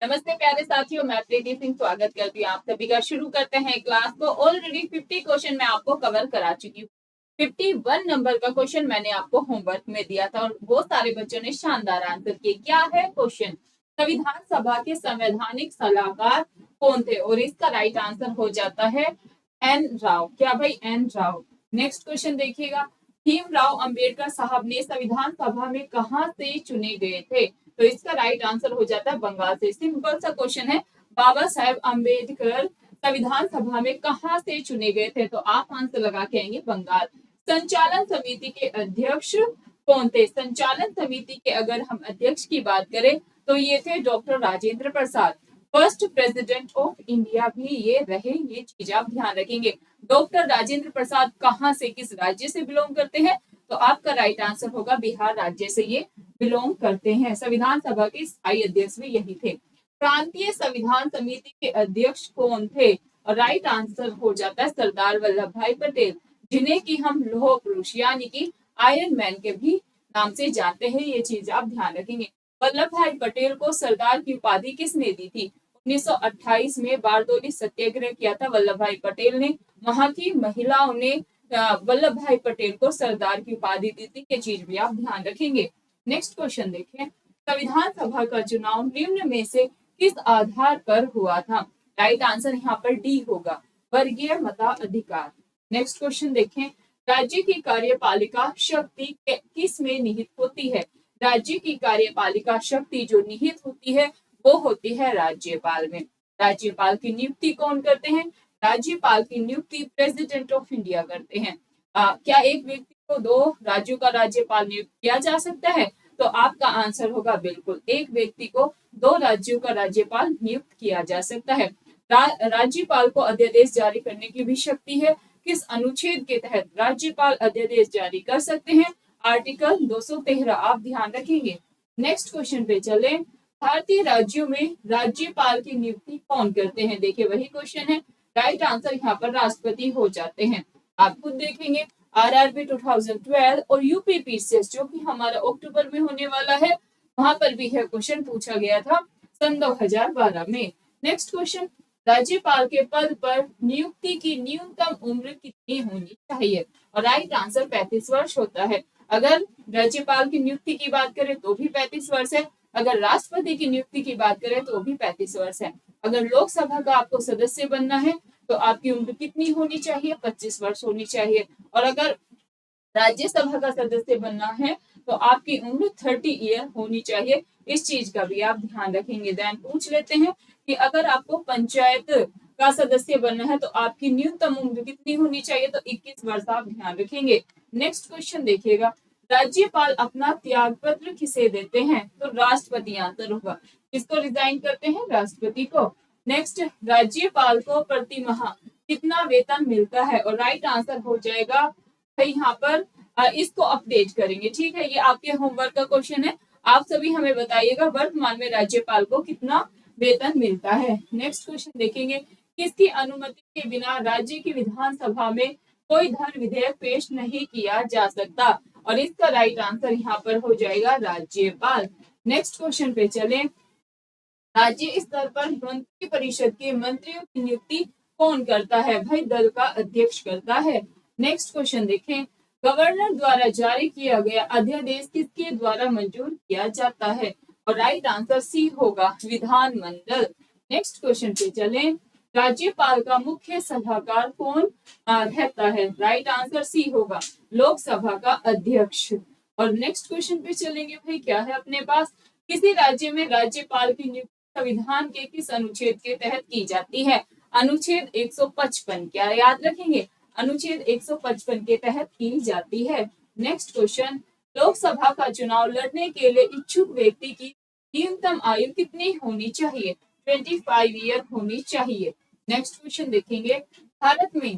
नमस्ते प्यारे साथियों, मैं प्रीति सिंह स्वागत करती हूँ आप सभी का। शुरू करते हैं क्लास को। ऑलरेडी 50 क्वेश्चन मैं आपको कवर करा चुकी हूँ। 51 नंबर का क्वेश्चन मैंने आपको होमवर्क में दिया था और बहुत सारे बच्चों ने शानदार आंसर किए। क्या है क्वेश्चन? संविधान सभा के संवैधानिक सलाहकार कौन थे? और इसका राइट आंसर हो जाता है एन राव। क्या भाई? एन राव। नेक्स्ट क्वेश्चन देखिएगा। भीमराव अंबेडकर साहब ने संविधान सभा में कहाँ से चुने गए थे? तो इसका राइट आंसर हो जाता है बंगाल से। सिंपल सा क्वेश्चन है, बाबा साहेब अंबेडकर संविधान सभा में कहाँ से चुने गए थे? तो आप आंसर लगा के आएंगे बंगाल। संचालन समिति के अध्यक्ष कौन थे? संचालन समिति के अगर हम अध्यक्ष की बात करें तो ये थे doctor Rajendra Prasad. First president of India भी ये रहे, ये चीज आप ध्यान रखेंगे। डॉक्टर राजेंद्र प्रसाद कहाँ से, किस राज्य से बिलोंग करते हैं? तो आपका राइट आंसर होगा बिहार राज्य से ये बिलोंग करते हैं। संविधान सभा के स्थायी अध्यक्ष भी यही थे। प्रांतीय संविधान समिति के अध्यक्ष कौन थे? और राइट आंसर हो जाता है सरदार वल्लभ भाई पटेल, जिन्हें की हम लौह पुरुष यानी कि आयरन मैन के भी नाम से जानते हैं। ये चीज आप ध्यान रखेंगे। वल्लभ भाई पटेल को सरदार की उपाधि किसने दी थी? 1928 में बारदोली सत्याग्रह किया था वल्लभ भाई पटेल ने। वहां की महिलाओं ने वल्लभ भाई पटेल को सरदार की उपाधि दी थी। ये चीज भी आप ध्यान रखेंगे। नेक्स्ट क्वेश्चन देखें। संविधान सभा का चुनाव निम्न में से किस आधार पर हुआ था? राइट आंसर यहाँ पर डी होगा, वर्गीय मताधिकार। नेक्स्ट क्वेश्चन देखें। राज्य की कार्यपालिका शक्ति किस में निहित होती है? राज्य की कार्यपालिका शक्ति जो निहित होती है वो होती है राज्यपाल में। राज्यपाल की नियुक्ति कौन करते हैं? राज्यपाल की नियुक्ति प्रेसिडेंट ऑफ इंडिया करते हैं। क्या एक व्यक्ति को दो राज्यों का राज्यपाल नियुक्त किया जा सकता है? तो आपका आंसर होगा बिल्कुल, एक व्यक्ति को दो राज्यों का राज्यपाल नियुक्त किया जा सकता है। राज्यपाल को अध्यादेश जारी करने की भी शक्ति है। किस अनुच्छेद के तहत राज्यपाल अध्यादेश जारी कर सकते हैं? आर्टिकल 213 आप ध्यान रखेंगे। नेक्स्ट क्वेश्चन पे चले। भारतीय राज्यों में राज्यपाल की नियुक्ति कौन करते हैं? देखिए वही क्वेश्चन है। राइट आंसर यहाँ पर राष्ट्रपति हो जाते हैं। आप खुद देखेंगे आरआरबी 2012 और यूपीपीसीएस जो कि हमारा अक्टूबर में होने वाला है, वहां पर भी यह क्वेश्चन पूछा गया था सन 2012 में। Next question. राज्यपाल के पद पर नियुक्ति की न्यूनतम उम्र कितनी होनी चाहिए? और राइट आंसर 35 वर्ष होता है। अगर राज्यपाल की नियुक्ति की बात करें तो भी 35 वर्ष है। अगर राष्ट्रपति की नियुक्ति की बात करें तो भी 35 वर्ष है। अगर लोकसभा का आपको सदस्य बनना है तो आपकी उम्र कितनी होनी चाहिए? 25 वर्ष होनी चाहिए। और अगर राज्यसभा का सदस्य बनना है तो आपकी उम्र 30 ईयर होनी चाहिए। इस चीज का भी आप ध्यान रखेंगे। देन पूछ लेते हैं कि अगर आपको पंचायत का सदस्य बनना है तो आपकी न्यूनतम उम्र कितनी होनी चाहिए? तो 21 वर्ष आप ध्यान रखेंगे। नेक्स्ट क्वेश्चन देखिएगा। राज्यपाल अपना त्याग पत्र किसे देते हैं? तो राष्ट्रपति आंसर होगा। किसको रिजाइन करते हैं? राष्ट्रपति को। नेक्स्ट, राज्यपाल को प्रति माह कितना वेतन मिलता है? और राइट आंसर हो जाएगा भाई यहाँ पर इसको अपडेट करेंगे। ठीक है, ये आपके होमवर्क का क्वेश्चन है। आप सभी हमें बताइएगा वर्तमान में राज्यपाल को कितना वेतन मिलता है। नेक्स्ट क्वेश्चन देखेंगे। किसकी अनुमति के बिना राज्य की विधानसभा में कोई धन विधेयक पेश नहीं किया जा सकता? और इसका राइट आंसर यहाँ पर हो जाएगा राज्यपाल। नेक्स्ट क्वेश्चन पे चलें। राज्य स्तर पर मंत्री परिषद के मंत्रियों की नियुक्ति कौन करता है? भाई दल का अध्यक्ष करता है। नेक्स्ट क्वेश्चन देखें। गवर्नर द्वारा जारी किया गया अध्यादेश किसके द्वारा मंजूर किया जाता है? और राइट आंसर सी होगा, विधानमंडल। नेक्स्ट क्वेश्चन पे चलें। राज्यपाल का मुख्य सलाहकार कौन रहता है? राइट आंसर सी होगा, लोकसभा का अध्यक्ष। और नेक्स्ट क्वेश्चन पे चलेंगे। भाई क्या है अपने पास? किसी राज्य में राज्यपाल की नियुक्ति संविधान के किस अनुच्छेद के तहत की जाती है? अनुच्छेद 155। क्या याद रखेंगे? अनुच्छेद 155 के तहत की जाती है। Next question. लोकसभा का चुनाव लड़ने के लिए इच्छुक व्यक्ति की न्यूनतम आयु कितनी होनी चाहिए? 25 ईयर होनी चाहिए। नेक्स्ट क्वेश्चन देखेंगे। भारत में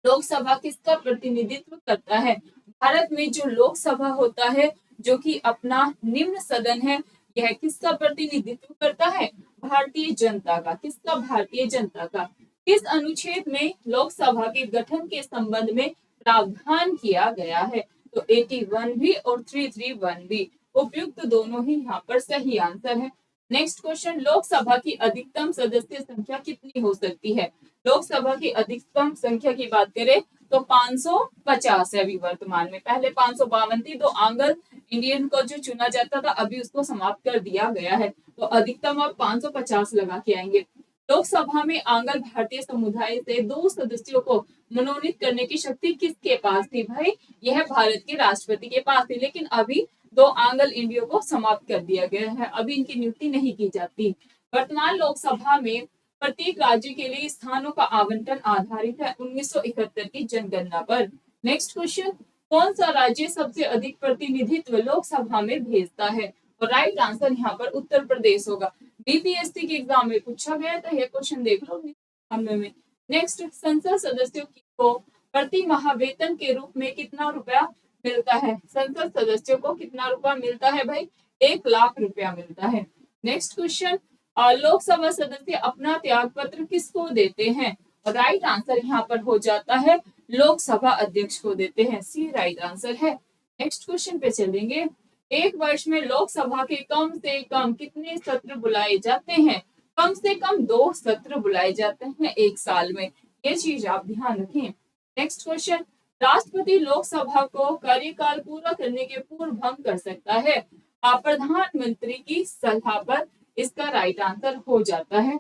लोकसभा किसका प्रतिनिधित्व करता है? भारत में जो लोकसभा होता है, जो कि अपना निम्न सदन है, यह किसका प्रतिनिधित्व करता है? भारतीय जनता का। किसका? भारतीय जनता का। किस अनुच्छेद में लोकसभा के गठन के संबंध में प्रावधान किया गया है? तो 81 भी और 331 भी। उपयुक्त दोनों ही यहाँ पर सही आंसर है। नेक्स्ट क्वेश्चन, लोकसभा की अधिकतम सदस्य संख्या कितनी हो सकती है? लोकसभा की अधिकतम संख्या की बात करें तो 550 है अभी वर्तमान में। पहले 552 थी, तो आंग्ल इंडियन को जो चुना जाता था अभी उसको समाप्त कर दिया गया है, तो अधिकतम अब 550 लगा के आएंगे। लोकसभा में आंग्ल भारतीय समुदाय से 2 सदस्यों को मनोनीत करने की शक्ति किसके पास थी? भाई यह भारत के राष्ट्रपति के पास थी, लेकिन अभी 2 आंग्ल इंडियो को समाप्त कर दिया गया है, अभी इनकी नियुक्ति नहीं की जाती। वर्तमान लोकसभा में प्रत्येक राज्य के लिए स्थानों का आवंटन आधारित है 1971 की जनगणना पर। नेक्स्ट क्वेश्चन, कौन सा राज्य सबसे अधिक प्रतिनिधित्व लोकसभा में भेजता है? और राइट आंसर यहाँ पर उत्तर प्रदेश होगा। बीपीएससी के एग्जाम में पूछा गया था, यह क्वेश्चन देख लो में। नेक्स्ट, संसद सदस्यों को प्रति माह वेतन के रूप में कितना रुपया मिलता है? संसद सदस्यों को कितना रुपया मिलता है भाई? 1 लाख रुपया मिलता है। नेक्स्ट क्वेश्चन, लोकसभा सदस्य अपना त्याग पत्र किसको देते हैं? और राइट आंसर यहाँ पर हो जाता है लोकसभा अध्यक्ष को देते हैं, सी राइट आंसर है। नेक्स्ट क्वेश्चन पे चलेंगे, एक वर्ष में लोकसभा के कम से कम कितने सत्र बुलाए जाते हैं? कम से कम 2 सत्र बुलाए जाते हैं एक साल में, ये चीज आप ध्यान रखें। नेक्स्ट क्वेश्चन, राष्ट्रपति लोकसभा को कार्यकाल पूरा करने के पूर्व भंग कर सकता है प्रधानमंत्री की सलाह पर, इसका राइट आंसर हो जाता है।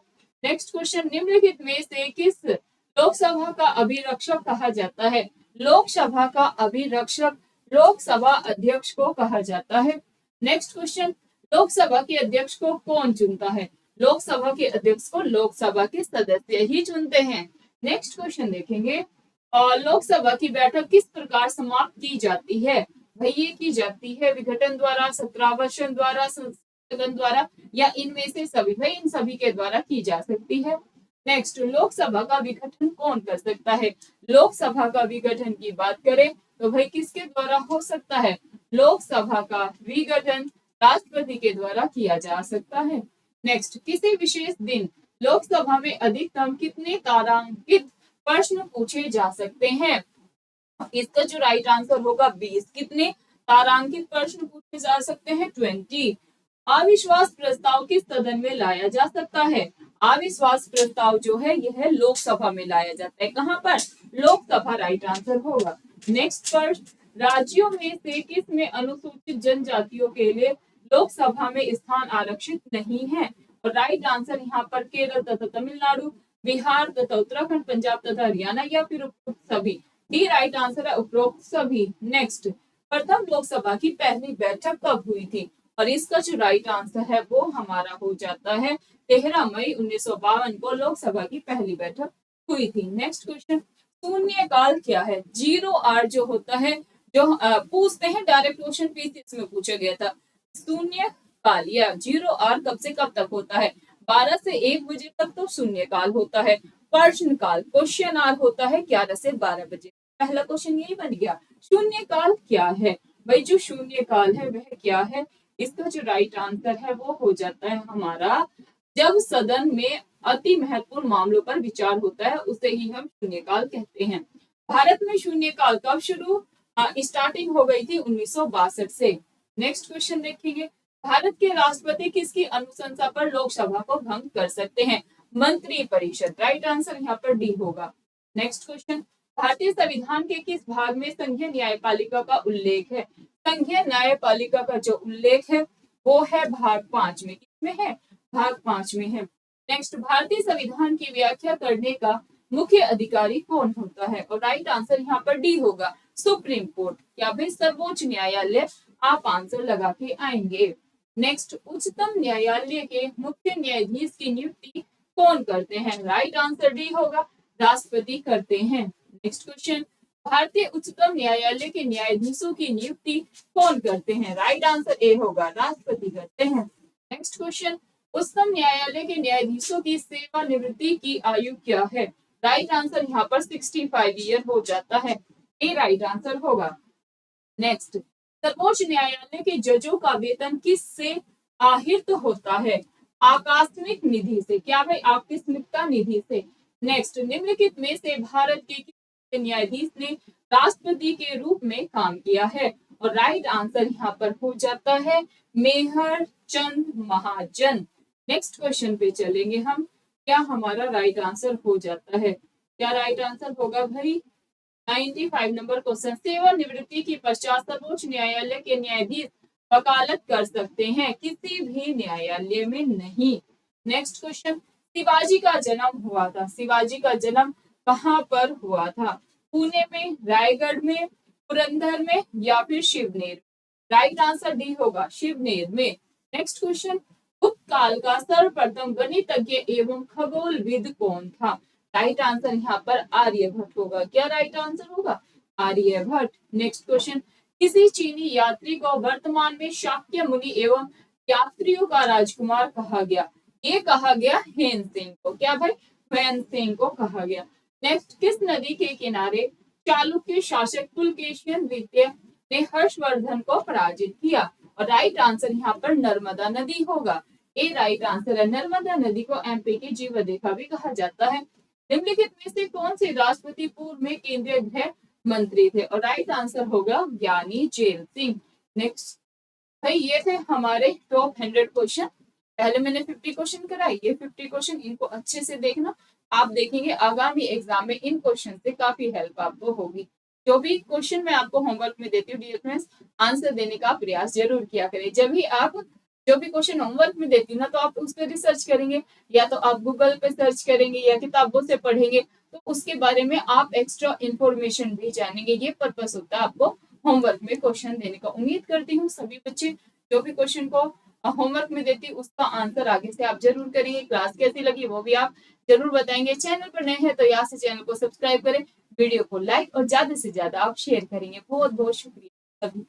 नेक्स्ट क्वेश्चन, निम्नलिखित में से किस लोकसभा का अभिरक्षक कहा जाता है? लोकसभा का अभिरक्षक लोकसभा अध्यक्ष को कहा जाता है। नेक्स्ट क्वेश्चन, लोकसभा के अध्यक्ष को कौन चुनता है? लोकसभा के अध्यक्ष को लोकसभा के सदस्य ही चुनते हैं। नेक्स्ट क्वेश्चन देखेंगे, और लोकसभा की बैठक किस प्रकार समाप्त की जाती है? भाई ये की जाती है विघटन द्वारा, सत्रावसन द्वारा, संस्थगन द्वारा, या इनमें से सभी? भाई इन सभी के द्वारा की जा सकती है। नेक्स्ट, लोकसभा का विघटन कौन कर सकता है? लोकसभा का विघटन की बात करें तो भाई किसके द्वारा हो सकता है? लोकसभा का विघटन राष्ट्रपति के द्वारा किया जा सकता है। नेक्स्ट, किसी विशेष दिन लोकसभा में अधिकतम कितने तारांकित प्रश्न पूछे जा सकते हैं? इसका जो राइट आंसर होगा 20। कितने तारांकित प्रश्न पूछे जा सकते हैं? 20। अविश्वास प्रस्ताव किस सदन में लाया जा सकता है? अविश्वास प्रस्ताव जो है यह लोकसभा में लाया जाता है। कहां पर? लोकसभा राइट आंसर होगा। नेक्स्ट पर, राज्यों में से किस में अनुसूचित जनजातियों के लिए लोकसभा में स्थान आरक्षित नहीं है? और राइट आंसर यहाँ पर केरल तथा तमिलनाडु, बिहार तथा उत्तराखंड, पंजाब तथा हरियाणा, या फिर उपरोक्त सभी? डी राइट आंसर है उपरोक्त सभी। नेक्स्ट, प्रथम लोकसभा की पहली बैठक कब हुई थी? और इसका जो राइट आंसर है वो हमारा हो जाता है 13 मई 1952 को लोकसभा की पहली बैठक हुई थी। नेक्स्ट क्वेश्चन, शून्य काल क्या है? 0 जो होता है, जो पूछते हैं डायरेक्ट क्वेश्चन पीसीएस में पूछा गया था, शून्य काल या 0 कब से कब तक होता है? 12 से 1 बजे तक तो शून्य काल होता है। प्रश्न काल क्वेश्चन होता है 11 से 12 बजे। पहला क्वेश्चन यही बन गया, शून्य काल क्या है? भाई जो शून्य काल है वह क्या है? इसका जो राइट आंसर है वो हो जाता है हमारा, जब सदन में अति महत्वपूर्ण मामलों पर विचार होता है उसे ही हम शून्यकाल कहते हैं। भारत में शून्यकाल कब शुरू स्टार्टिंग हो गई थी? 1962 से। नेक्स्ट क्वेश्चन देखेंगे, भारत के राष्ट्रपति किसकी अनुशंसा पर लोकसभा को भंग कर सकते हैं? मंत्री परिषद। राइट आंसर यहाँ पर डी होगा। नेक्स्ट क्वेश्चन, भारतीय संविधान के किस भाग में संघीय न्यायपालिका का उल्लेख है? संघीय न्यायपालिका का जो उल्लेख है वो है भाग 5 में। किसमें है? भाग 5 में है। नेक्स्ट, भारतीय संविधान की व्याख्या करने का मुख्य अधिकारी कौन होता है? और राइट आंसर यहाँ पर डी होगा, सुप्रीम कोर्ट। क्या भाई सर्वोच्च न्यायालय? आप आंसर लगा के आएंगे। नेक्स्ट, उच्चतम न्यायालय के मुख्य न्यायाधीश की नियुक्ति कौन करते हैं? राइट आंसर डी होगा, राष्ट्रपति करते हैं। नेक्स्ट क्वेश्चन, भारतीय उच्चतम न्यायालय के न्यायाधीशों की नियुक्ति कौन करते हैं? राइट आंसर ए होगा, राष्ट्रपति करते हैं। नेक्स्ट क्वेश्चन, उच्चतम न्यायालय के न्यायाधीशों की सेवानिवृत्ति की आयु क्या है? राइट आंसर यहाँ पर 65 ईयर हो जाता है, ए राइट आंसर होगा। नेक्स्ट, सर्वोच्च न्यायालय के जजों का वेतन किससे आहृत होता है? आकस्मिक निधि से। क्या भाई? आकस्मिकता निधि से। नेक्स्ट, निम्नलिखित में से भारत के न्यायाधीश ने राष्ट्रपति के रूप में काम किया है? और राइट आंसर यहाँ पर हो जाता है मेहर चंद महाजन। नेक्स्ट क्वेश्चन पे चलेंगे हम। क्या हमारा राइट आंसर हो जाता है? क्या राइट आंसर होगा भाई? 95 नंबर क्वेश्चन, सेवानिवृत्ति के पश्चात सर्वोच्च न्यायालय के न्यायाधीश वकालत कर सकते हैं, किसी भी न्यायालय में नहीं। नेक्स्ट क्वेश्चन, शिवाजी का जन्म हुआ था, शिवाजी का जन्म कहाँ पर हुआ था? पुणे में, रायगढ़ में, पुरंदर में या फिर शिवनेर? राइट आंसर डी होगा, शिवनेर में। नेक्स्ट क्वेश्चन, गुप्त काल का सर्वप्रथम गणितज्ञ एवं खगोलविद कौन था? राइट आंसर यहाँ पर आर्यभट्ट होगा। क्या राइट आंसर होगा? आर्यभट्ट। नेक्स्ट क्वेश्चन, किसी चीनी यात्री को वर्तमान में शाक्य मुनि एवं यात्रियों का राजकुमार कहा गया? ये कहा गया हेन सिंह को। क्या भाई? हेन सिंह को कहा गया। नेक्स्ट, किस नदी के किनारे चालुक्य शासक पुलकेशिन द्वितीय ने हर्षवर्धन को पराजित किया? और राइट आंसर यहाँ पर नर्मदा नदी होगा। ए राइट आंसर है। नर्मदा नदी को एमपी की जीवरेखा भी कहा जाता है। निम्नलिखित में से कौन से राष्ट्रपति पूर्व में केंद्रीय गृह मंत्री थे? और राइट आंसर होगा ज्ञानी जैल सिंह। नेक्स्ट भाई, ये थे हमारे टॉप 100 क्वेश्चन। पहले मैंने 50 क्वेश्चन कराए, ये 50 क्वेश्चन, इनको अच्छे से देखना। आप देखेंगे आगामी एग्जाम में इन क्वेश्चन से काफी हेल्प आपको होगी। जो भी क्वेश्चन मैं आपको होमवर्क में देती हूँ डियर फ्रेंड्स, आंसर देने का प्रयास जरूर किया करें। जब भी आप जो भी क्वेश्चन होमवर्क में देती हूँ ना, तो आप उस पर रिसर्च करेंगे, या तो आप गूगल पे सर्च करेंगे या किताबों से पढ़ेंगे, तो उसके बारे में आप एक्स्ट्रा इंफॉर्मेशन भी जानेंगे। ये पर्पस होता है आपको होमवर्क में क्वेश्चन देने का। उम्मीद करती हूँ सभी बच्चे जो भी क्वेश्चन को होमवर्क में देती उसका आंसर आगे से आप जरूर करेंगे। क्लास कैसी लगी वो भी आप जरूर बताएंगे। चैनल पर नए हैं तो यहाँ से चैनल को सब्सक्राइब करें, वीडियो को लाइक और ज्यादा से ज्यादा आप शेयर करेंगे। बहुत बहुत शुक्रिया सभी।